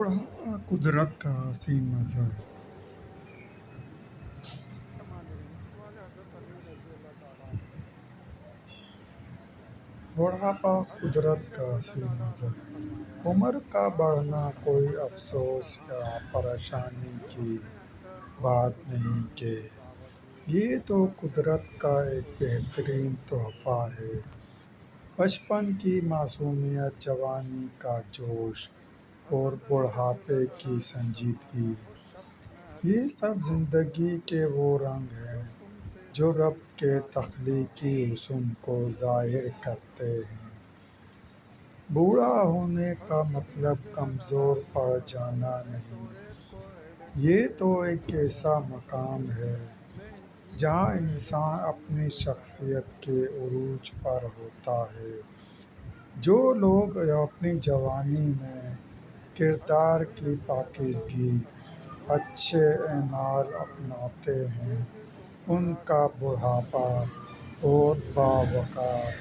بڑھاپا قدرت کا حسین منظر۔ بڑھاپا قدرت کا حسین منظر۔ عمر کا بڑھنا کوئی افسوس یا پریشانی کی بات نہیں کہ یہ تو قدرت کا ایک بہترین تحفہ ہے۔ بچپن کی معصومیت، جوانی کا جوش اور بڑھاپے کی سنجیدگی، یہ سب زندگی کے وہ رنگ ہیں جو رب کے تخلیقی حسن کو ظاہر کرتے ہیں۔ بوڑھا ہونے کا مطلب کمزور پڑ جانا نہیں، یہ تو ایک ایسا مقام ہے جہاں انسان اپنی شخصیت کے عروج پر ہوتا ہے۔ جو لوگ اپنی جوانی میں کردار کی پاکیزگی، اچھے اعمال اپناتے ہیں، ان کا بڑھاپا اور باوقار،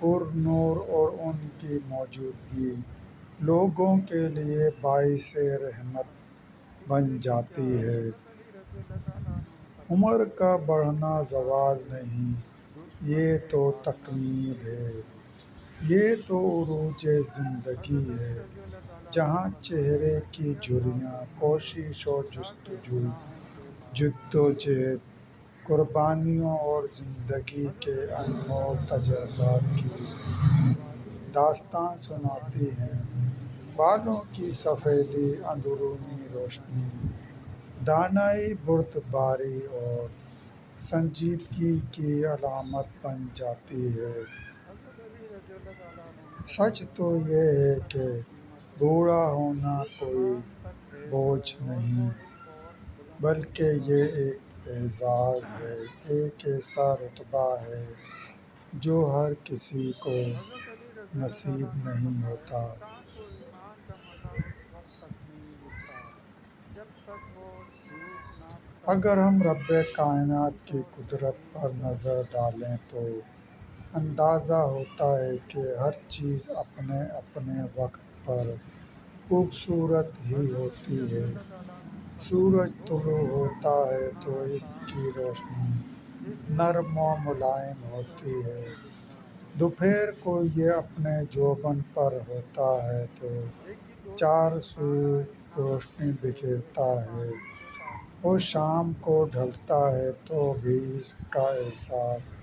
پرنور اور ان کی موجودگی لوگوں کے لیے باعث رحمت بن جاتی ہے۔ عمر کا بڑھنا زوال نہیں، یہ تو تکمیل ہے۔ یہ تو عروج زندگی ہے جہاں چہرے کی جھریاں کوشش و جستجو، جدوجہد، قربانیوں اور زندگی کے انمول تجربات کی داستان سناتی ہیں۔ بالوں کی سفیدی اندرونی روشنی، دانائی بردباری اور سنجیدگی کی علامت بن جاتی ہے۔ سچ تو یہ ہے کہ بوڑھا ہونا کوئی بوجھ نہیں، بلکہ یہ ایک اعزاز ہے، ایک ایسا رتبہ ہے جو ہر کسی کو نصیب نہیں ہوتا۔ اگر ہم رب کائنات کی قدرت پر نظر ڈالیں تو اندازہ ہوتا ہے کہ ہر چیز اپنے اپنے وقت پر خوبصورت ہی ہوتی ہے۔ سورج طلوع ہوتا ہے تو اس کی روشنی نرم و ملائم ہوتی ہے، دوپہر کو یہ اپنے جوبن پر ہوتا ہے تو چار سو روشنی بکھیرتا ہے، اور شام کو ڈھلتا ہے تو بھی اس کا احساس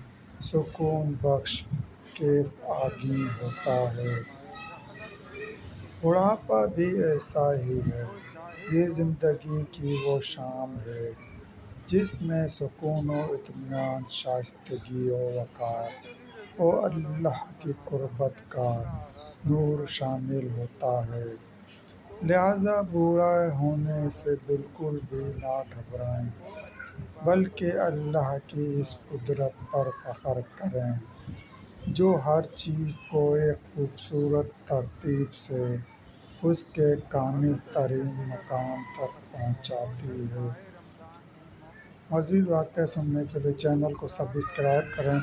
سکون بخش کیف آگیں ہوتا ہے۔ بڑھاپا بھی ایسا ہی ہے، یہ زندگی کی وہ شام ہے جس میں سکون و اطمینان، شائستگی و وقار اور اللہ کی قربت کا نور شامل ہوتا ہے۔ لہٰذا بوڑھا ہونے سے بالکل بھی نہ گھبرائیں، بلکہ اللہ کی اس قدرت پر فخر کریں جو ہر چیز کو ایک خوبصورت ترتیب سے اس کے کامل ترین مقام تک پہنچاتی ہے۔ مزید واقعات سننے کے لیے چینل کو سبسکرائب کریں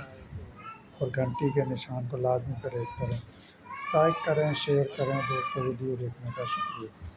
اور گھنٹی کے نشان کو لازمی پریس کریں۔ لائک کریں، شیئر کریں۔ دوستو، ویڈیو دیکھنے کا شکریہ۔